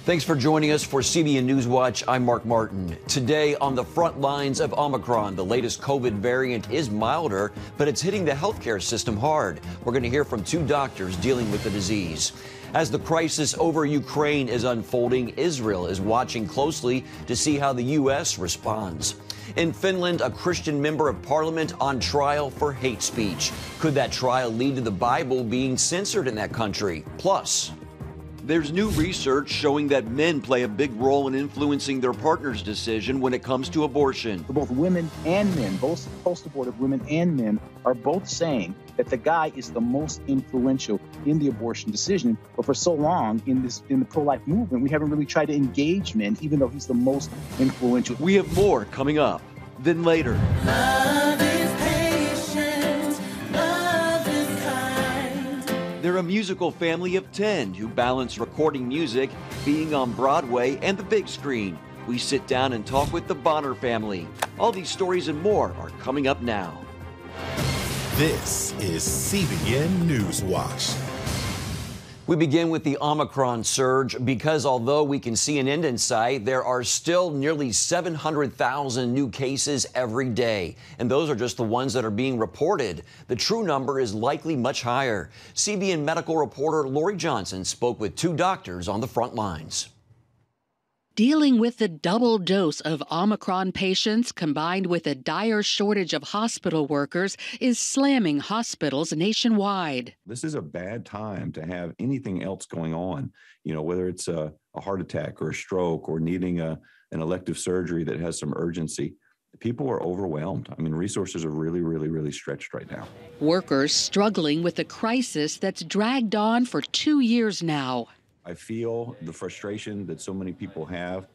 Thanks for joining us for CBN NewsWatch. I'm Mark Martin. Today, on the front lines of Omicron, the latest COVID variant is milder, but it's hitting the healthcare system hard. We're going to hear from two doctors dealing with the disease. As the crisis over Ukraine is unfolding, Israel is watching closely to see how the U.S. responds. In Finland, a Christian member of parliament on trial for hate speech. Could that trial lead to the Bible being censored in that country? Plus, there's new research showing that men play a big role in influencing their partner's decision when it comes to abortion. For both women and men, both post-abortive women and men are both saying that the guy is the most influential in the abortion decision. But for so long in the pro-life movement, we haven't really tried to engage men, even though he's the most influential. We have more coming up. Then later. They're a musical family of 10 who balance recording music, being on Broadway, and the big screen. We sit down and talk with the Bonner family. All these stories and more are coming up now. This is CBN NewsWatch. We begin with the Omicron surge because although we can see an end in sight, there are still nearly 700,000 new cases every day. And those are just the ones that are being reported. The true number is likely much higher. CBN medical reporter Lori Johnson spoke with two doctors on the front lines. Dealing with the double dose of Omicron patients combined with a dire shortage of hospital workers is slamming hospitals nationwide. This is a bad time to have anything else going on, whether it's a heart attack or a stroke or needing an elective surgery that has some urgency. People are overwhelmed. Resources are really stretched right now. Workers struggling with a crisis that's dragged on for 2 years now. I feel the frustration that so many people have,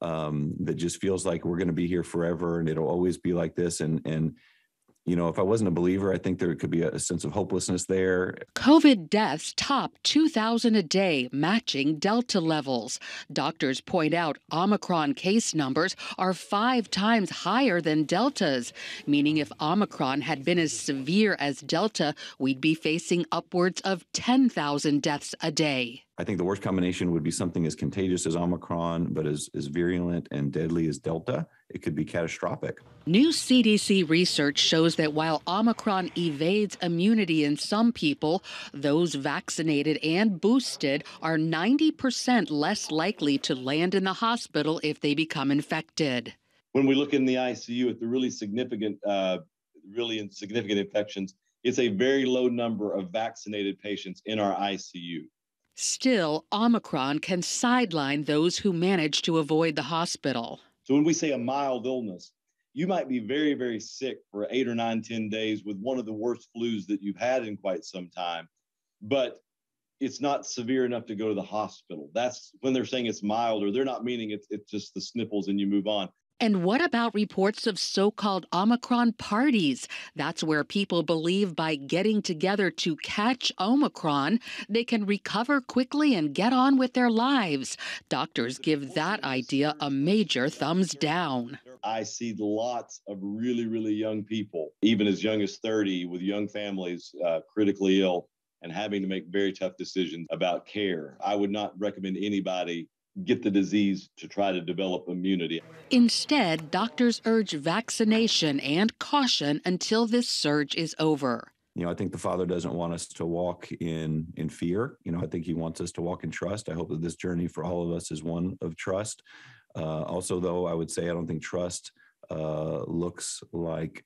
that just feels like we're going to be here forever and it'll always be like this. And if I wasn't a believer, I think there could be a sense of hopelessness there. COVID deaths top 2,000 a day, matching Delta levels. Doctors point out Omicron case numbers are 5 times higher than Delta's, meaning if Omicron had been as severe as Delta, we'd be facing upwards of 10,000 deaths a day. I think the worst combination would be something as contagious as Omicron, but as virulent and deadly as Delta. It could be catastrophic. New CDC research shows that while Omicron evades immunity in some people, those vaccinated and boosted are 90% less likely to land in the hospital if they become infected. When we look in the ICU at the really insignificant infections, it's a very low number of vaccinated patients in our ICU. Still, Omicron can sideline those who manage to avoid the hospital. So when we say a mild illness, you might be very, very sick for 8 or 9, 10 days with one of the worst flus that you've had in quite some time, but it's not severe enough to go to the hospital. That's when they're saying it's mild, or they're not meaning it's just the sniffles and you move on. And what about reports of so-called Omicron parties? That's where people believe by getting together to catch Omicron, they can recover quickly and get on with their lives. Doctors give that idea a major thumbs down. I see lots of really young people, even as young as 30, with young families, critically ill and having to make very tough decisions about care. I would not recommend anybody get the disease to try to develop immunity. Instead, doctors urge vaccination and caution until this surge is over. I think the Father doesn't want us to walk in fear. I think he wants us to walk in trust. I hope that this journey for all of us is one of trust. Also, though, I would say I don't think trust looks like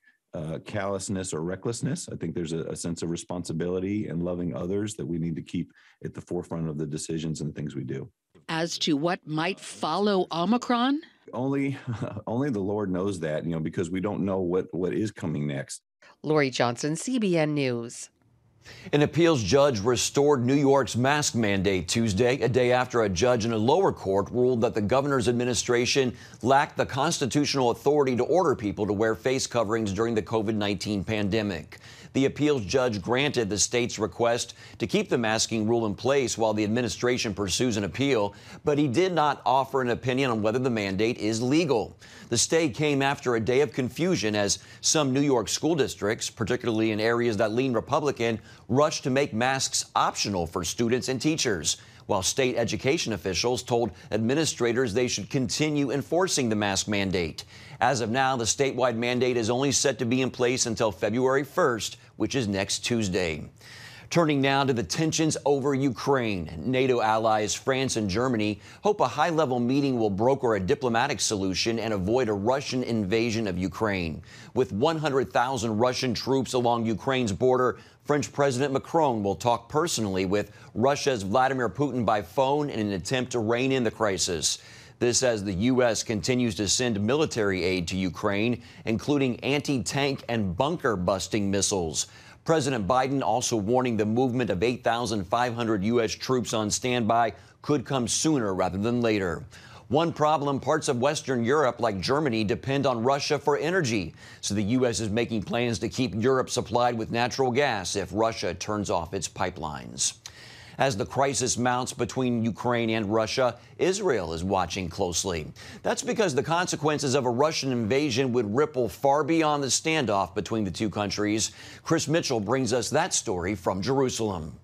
callousness or recklessness. I think there's a sense of responsibility and loving others that we need to keep at the forefront of the decisions and things we do. As to what might follow Omicron? Only the Lord knows that, because we don't know what is coming next. Lori Johnson, CBN News. An appeals judge restored New York's mask mandate Tuesday, a day after a judge in a lower court ruled that the governor's administration lacked the constitutional authority to order people to wear face coverings during the COVID-19 pandemic. The appeals judge granted the state's request to keep the masking rule in place while the administration pursues an appeal, but he did not offer an opinion on whether the mandate is legal. The stay came after a day of confusion as some New York school districts, particularly in areas that lean Republican, rushed to make masks optional for students and teachers. while state education officials told administrators they should continue enforcing the mask mandate. As of now, the statewide mandate is only set to be in place until February 1st, which is next Tuesday. Turning now to the tensions over Ukraine. NATO allies France and Germany hope a high-level meeting will broker a diplomatic solution and avoid a Russian invasion of Ukraine. With 100,000 Russian troops along Ukraine's border, French President Macron will talk personally with Russia's Vladimir Putin by phone in an attempt to rein in the crisis. This as the U.S. continues to send military aid to Ukraine, including anti-tank and bunker-busting missiles. President Biden also warning the movement of 8,500 U.S. troops on standby could come sooner rather than later. One problem, parts of Western Europe, like Germany, depend on Russia for energy. So the U.S. is making plans to keep Europe supplied with natural gas if Russia turns off its pipelines. As the crisis mounts between Ukraine and Russia, Israel is watching closely. That's because the consequences of a Russian invasion would ripple far beyond the standoff between the two countries. Chris Mitchell brings us that story from Jerusalem.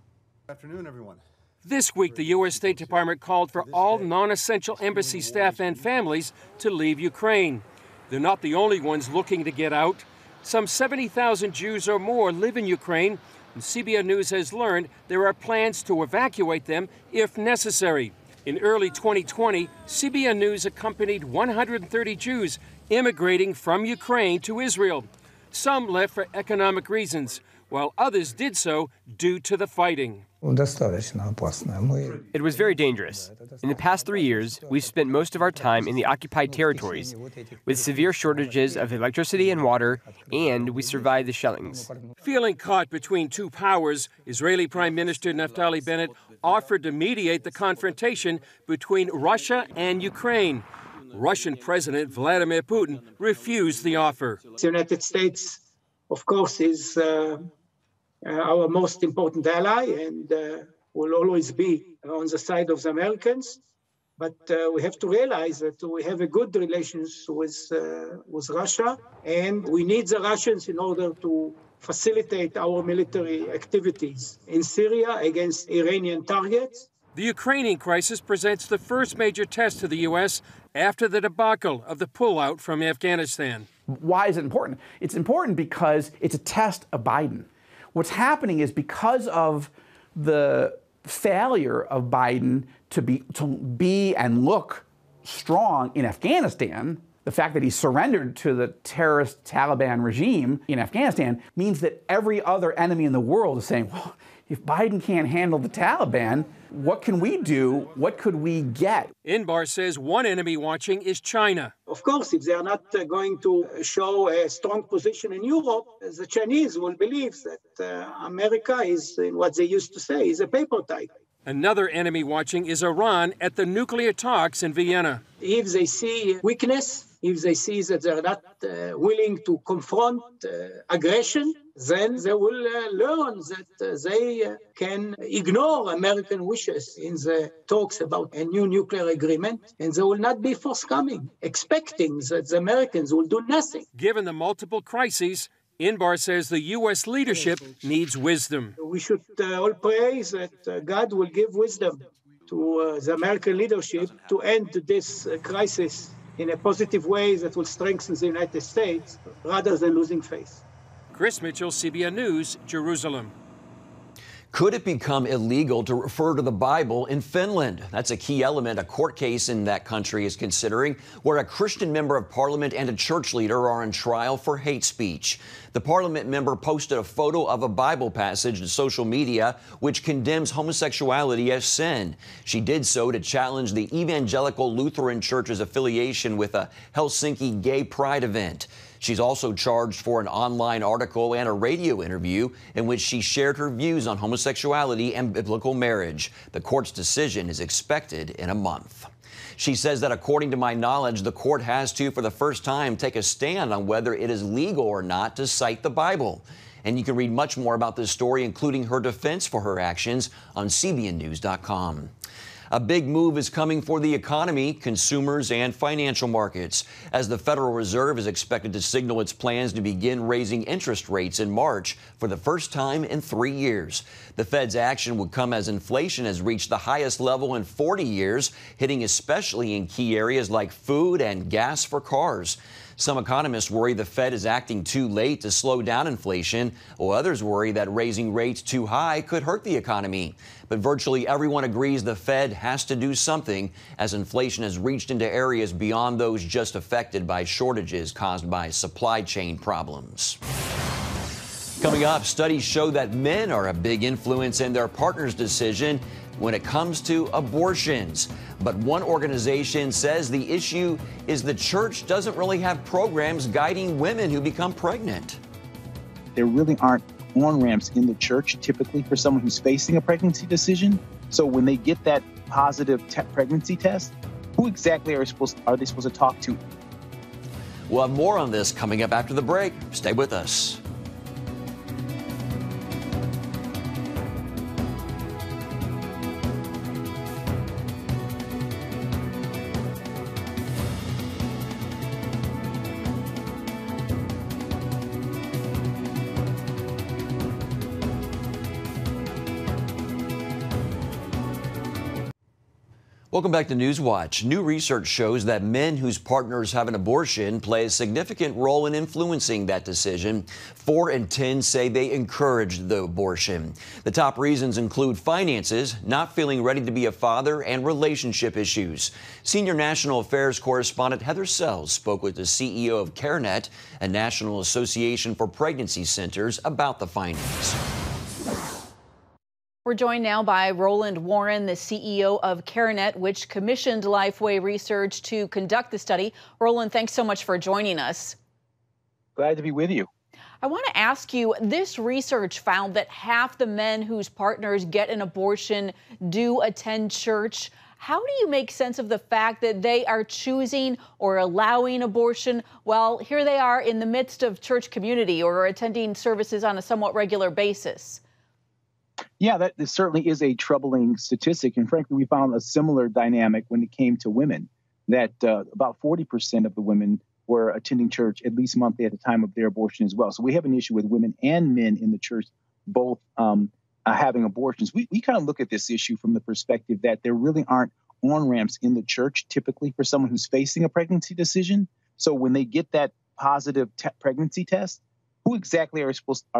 Good afternoon, everyone. This week, the U.S. State Department called for all non-essential embassy staff and families to leave Ukraine. They're not the only ones looking to get out. Some 70,000 Jews or more live in Ukraine, and CBN News has learned there are plans to evacuate them if necessary. In early 2020, CBN News accompanied 130 Jews immigrating from Ukraine to Israel. Some left for economic reasons, while others did so due to the fighting. It was very dangerous. In the past 3 years, we've spent most of our time in the occupied territories, with severe shortages of electricity and water, and we survived the shellings. Feeling caught between two powers, Israeli Prime Minister Naftali Bennett offered to mediate the confrontation between Russia and Ukraine. Russian President Vladimir Putin refused the offer. The United States, of course, is our most important ally and will always be on the side of the Americans. But we have to realize that we have a good relations with Russia, and we need the Russians in order to facilitate our military activities in Syria against Iranian targets. The Ukrainian crisis presents the first major test to the U.S. after the debacle of the pullout from Afghanistan. Why is it important? It's important because it's a test of Biden. What's happening is because of the failure of Biden to be and look strong in Afghanistan, the fact that he surrendered to the terrorist Taliban regime in Afghanistan means that every other enemy in the world is saying, well, if Biden can't handle the Taliban, what can we do? What could we get? Inbar says one enemy watching is China. Of course, if they are not going to show a strong position in Europe, the Chinese will believe that America is, what they used to say, is a paper tiger. Another enemy watching is Iran at the nuclear talks in Vienna. If they see weakness, if they see that they're not willing to confront aggression, then they will learn that they can ignore American wishes in the talks about a new nuclear agreement, and they will not be forthcoming, expecting that the Americans will do nothing. Given the multiple crises, Inbar says the U.S. leadership needs wisdom. We should all pray that God will give wisdom to the American leadership to end this crisis in a positive way that will strengthen the United States rather than losing faith. Chris Mitchell, CBN News, Jerusalem. Could it become illegal to refer to the Bible in Finland? That's a key element a court case in that country is considering, where a Christian member of parliament and a church leader are on trial for hate speech. The parliament member posted a photo of a Bible passage to social media which condemns homosexuality as sin. She did so to challenge the Evangelical Lutheran Church's affiliation with a Helsinki gay pride event. She's also charged for an online article and a radio interview in which she shared her views on homosexuality and biblical marriage. The court's decision is expected in a month. She says that according to my knowledge, the court has to, for the first time, take a stand on whether it is legal or not to cite the Bible. And you can read much more about this story, including her defense for her actions, on CBNNews.com. A big move is coming for the economy, consumers, and financial markets, as the Federal Reserve is expected to signal its plans to begin raising interest rates in March for the first time in 3 years. The Fed's action would come as inflation has reached the highest level in 40 years, hitting especially in key areas like food and gas for cars. Some economists worry the Fed is acting too late to slow down inflation, while others worry that raising rates too high could hurt the economy. But virtually everyone agrees the Fed has to do something, as inflation has reached into areas beyond those just affected by shortages caused by supply chain problems. Coming up, studies show that men are a big influence in their partner's decision when it comes to abortions. But one organization says the issue is the church doesn't really have programs guiding women who become pregnant. There really aren't on-ramps in the church typically for someone who's facing a pregnancy decision. So when they get that positive pregnancy test, who exactly are they supposed to talk to? We'll have more on this coming up after the break. Stay with us. Welcome back to Newswatch. New research shows that men whose partners have an abortion play a significant role in influencing that decision. 4 in 10 say they encouraged the abortion. The top reasons include finances, not feeling ready to be a father, and relationship issues. Senior national affairs correspondent Heather Sells spoke with the CEO of CareNet, a national association for pregnancy centers, about the findings. We're joined now by Roland Warren, the CEO of CareNet, which commissioned Lifeway Research to conduct the study. Roland, thanks so much for joining us. Glad to be with you. I want to ask you, this research found that half the men whose partners get an abortion do attend church. How do you make sense of the fact that they are choosing or allowing abortion while here they are in the midst of church community or attending services on a somewhat regular basis? Yeah, that certainly is a troubling statistic. And frankly, we found a similar dynamic when it came to women, that about 40% of the women were attending church at least monthly at the time of their abortion as well. So we have an issue with women and men in the church both having abortions. We kind of look at this issue from the perspective that there really aren't on-ramps in the church typically for someone who's facing a pregnancy decision. So when they get that positive pregnancy test, who exactly are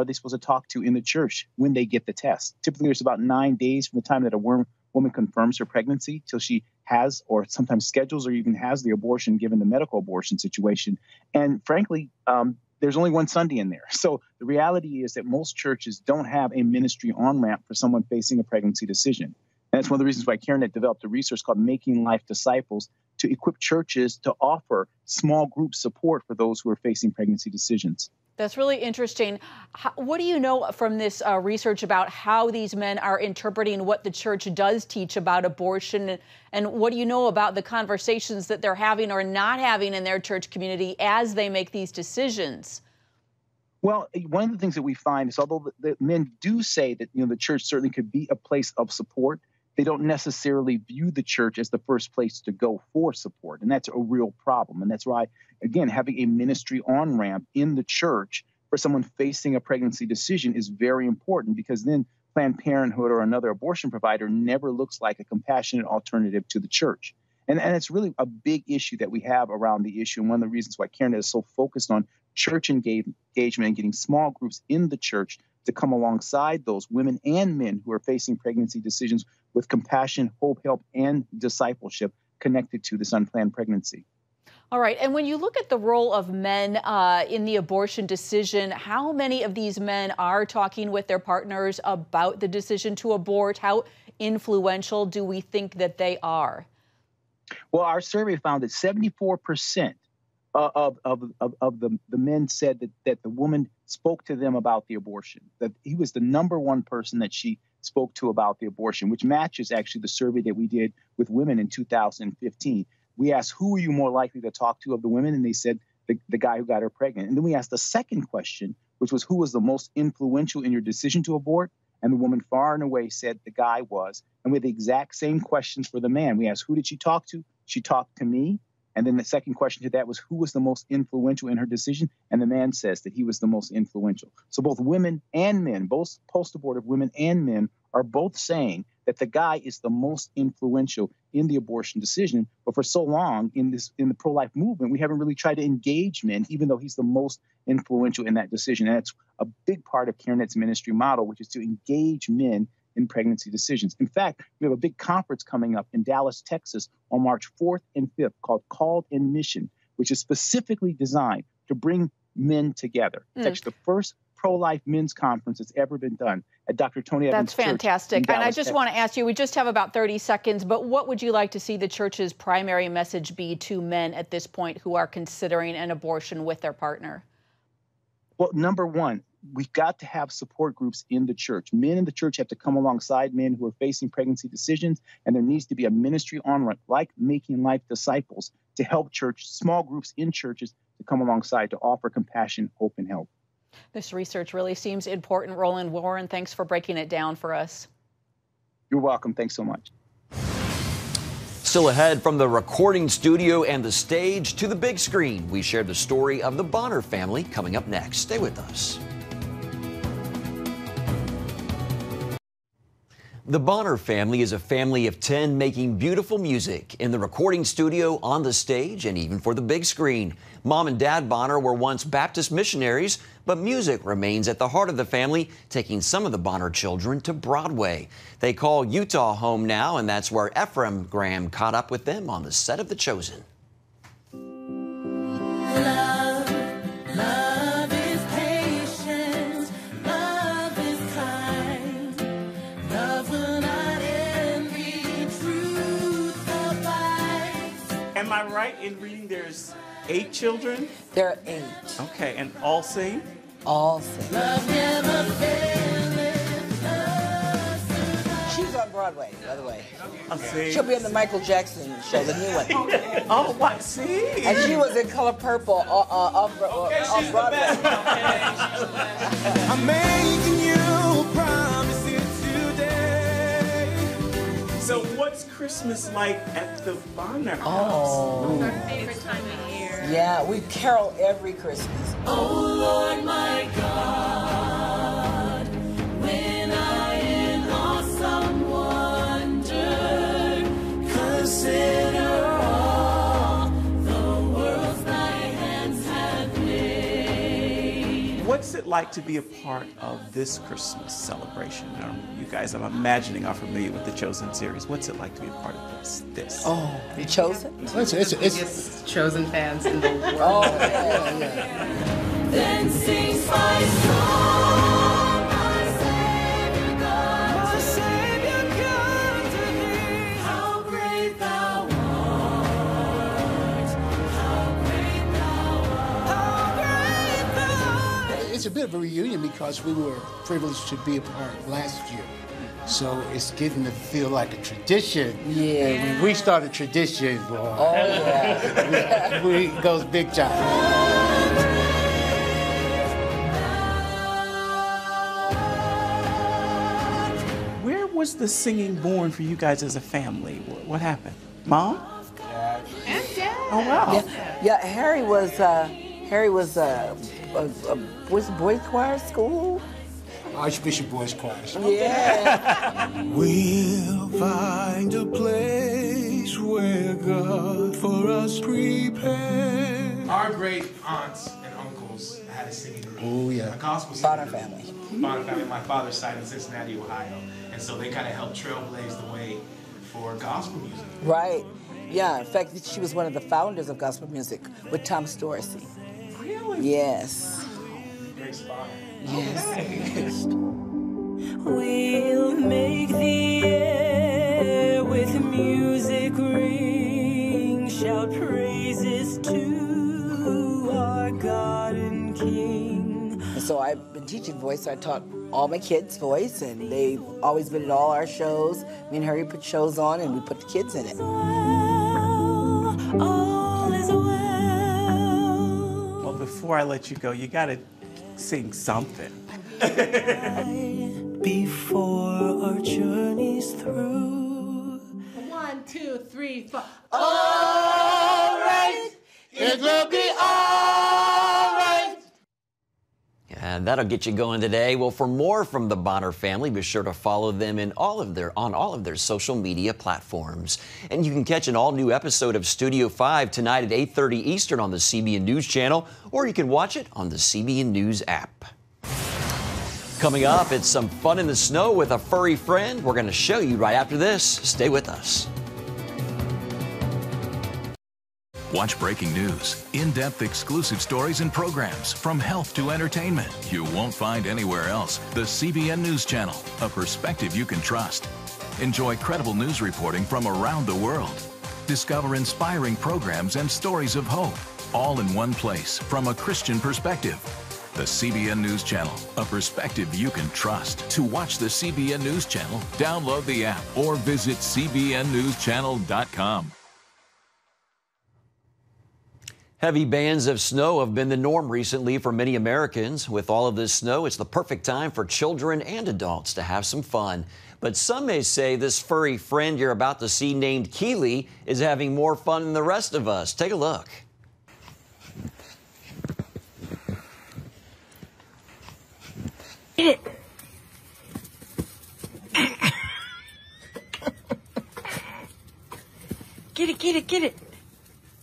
they supposed to talk to in the church when they get the test? Typically, there's about 9 days from the time that a woman confirms her pregnancy till she has, or sometimes schedules or even has, the abortion, given the medical abortion situation. And frankly, there's only one Sunday in there. So the reality is that most churches don't have a ministry on-ramp for someone facing a pregnancy decision. And that's one of the reasons why CareNet developed a resource called Making Life Disciples to equip churches to offer small group support for those who are facing pregnancy decisions. That's really interesting. What do you know from this research about how these men are interpreting what the church does teach about abortion? And what do you know about the conversations that they're having or not having in their church community as they make these decisions? Well, one of the things that we find is, although the men do say that the church certainly could be a place of support, they don't necessarily view the church as the first place to go for support. And that's a real problem. And that's why, again, having a ministry on-ramp in the church for someone facing a pregnancy decision is very important, because then Planned Parenthood or another abortion provider never looks like a compassionate alternative to the church. And it's really a big issue that we have around the issue. And one of the reasons why CareNet is so focused on church engagement and getting small groups in the church to come alongside those women and men who are facing pregnancy decisions with compassion, hope, help, and discipleship connected to this unplanned pregnancy. All right. And when you look at the role of men in the abortion decision, how many of these men are talking with their partners about the decision to abort? How influential do we think that they are? Well, our survey found that 74% of the men said that the woman spoke to them about the abortion, that he was the number one person that she spoke to about the abortion, which matches actually the survey that we did with women in 2015. We asked, who are you more likely to talk to of the women? And they said the guy who got her pregnant. And then we asked the second question, which was, who was the most influential in your decision to abort? And the woman far and away said the guy was. And we had the exact same questions for the man. We asked, who did she talk to? She talked to me. And then the second question to that was, who was the most influential in her decision? And the man says that he was the most influential. So both women and men, both poster board of women and men, are both saying that the guy is the most influential in the abortion decision. But for so long in the pro-life movement, we haven't really tried to engage men, even though he's the most influential in that decision. And that's a big part of CareNet's ministry model, which is to engage men in pregnancy decisions. In fact, we have a big conference coming up in Dallas, Texas on March 4th and 5th called Called in Mission, which is specifically designed to bring men together. It's actually the first pro-life men's conference that's ever been done at Dr. Tony Evans' That's fantastic. Church in And I Dallas, just Texas. want to ask you, we just have about 30 seconds, but what would you like to see the church's primary message be to men at this point who are considering an abortion with their partner? Well, number one, we've got to have support groups in the church. Men in the church have to come alongside men who are facing pregnancy decisions, and there needs to be a ministry on like Making Life Disciples to help small groups in churches to come alongside to offer compassion, hope, and help. This research really seems important. Roland Warren, thanks for breaking it down for us. You're welcome. Thanks so much. Still ahead, from the recording studio and the stage to the big screen, we share the story of the Bonner family coming up next. Stay with us. The Bonner family is a family of 10 making beautiful music in the recording studio, on the stage, and even for the big screen. Mom and Dad Bonner were once Baptist missionaries, but music remains at the heart of the family, taking some of the Bonner children to Broadway. They call Utah home now, and that's where Ephraim Graham caught up with them on the set of The Chosen. Am I right in reading there's 8 children? There are 8. Okay, and all sing? All sing. She's on Broadway, by the way. She'll be in the Michael Jackson show, the new one. Oh, what? See? And she was in Color Purple off Broadway. I'm making you promises today. So what's Christmas like at the Bonner house? Oh. It's our favorite time of year. Yeah, we carol every Christmas. Oh Lord my God, when I in awesome wonder consider all the worlds thy hands have made. What's it like to be a part of this Christmas celebration? You guys, I'm imagining, are familiar with the Chosen series. What's it like to be a part of this? Oh, The Chosen? It's the biggest Chosen fans in the world. Oh, yeah. Then sings my song, my Savior God, my Savior God to thee. How great thou art, how great thou art, how great thou art. It's a bit of a reunion because we were privileged to be a part last year. So it's getting to feel like a tradition. Yeah. When we start a tradition, boy. Oh, yeah. It goes big time. Where was the singing born for you guys as a family? What happened? Mom? And Dad. Oh, wow. Yeah, Harry was boys choir school. Archbishop Boys Choir. Yeah. We'll find a place where God for us prepared. Our great aunts and uncles had a singing group. Oh, yeah. A gospel singing Bonner group. family. Bonner family, my father's side in Cincinnati, Ohio. And so they kind of helped trailblaze the way for gospel music. Right. Yeah, in fact, she was one of the founders of gospel music with Tom Storacy. Really? Yes. Great spot. Yes. Okay. We'll make the air with music ring, shout praises to our God and King. And so I've been teaching voice. So I taught all my kids voice, and they've always been at all our shows. Me and Harry put shows on, and we put the kids in it. All is well. Well, before I let you go, you got to sing something. before our journey's through. 1, 2, 3, 4. All right, it will be all right. And that'll get you going today. Well, for more from the Bonner family, be sure to follow them on all of their social media platforms. And you can catch an all-new episode of Studio 5 tonight at 8:30 Eastern on the CBN News Channel, or you can watch it on the CBN News app. Coming up, it's some fun in the snow with a furry friend. We're going to show you right after this. Stay with us. Watch breaking news, in-depth exclusive stories and programs from health to entertainment you won't find anywhere else. The CBN News Channel, a perspective you can trust. Enjoy credible news reporting from around the world. Discover inspiring programs and stories of hope, all in one place from a Christian perspective. The CBN News Channel, a perspective you can trust. To watch the CBN News Channel, download the app or visit cbnnewschannel.com. Heavy bands of snow have been the norm recently for many Americans. With all of this snow, it's the perfect time for children and adults to have some fun. But some may say this furry friend you're about to see named Keely is having more fun than the rest of us. Take a look. Get it. Get it, get it, get it.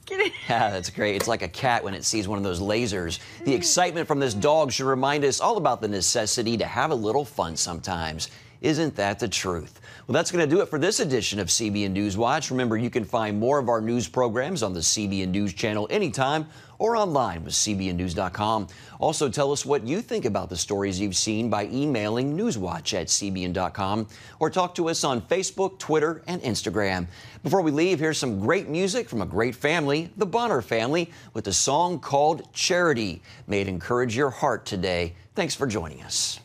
Get it. Yeah, that's great. It's like a cat when it sees one of those lasers. The excitement from this dog should remind us all about the necessity to have a little fun sometimes. Isn't that the truth? Well, that's going to do it for this edition of CBN News Watch. Remember, you can find more of our news programs on the CBN News Channel anytime or online with cbnnews.com. Also, tell us what you think about the stories you've seen by emailing newswatch@cbn.com or talk to us on Facebook, Twitter, and Instagram. Before we leave, here's some great music from a great family, the Bonner family, with a song called Charity. May it encourage your heart today. Thanks for joining us.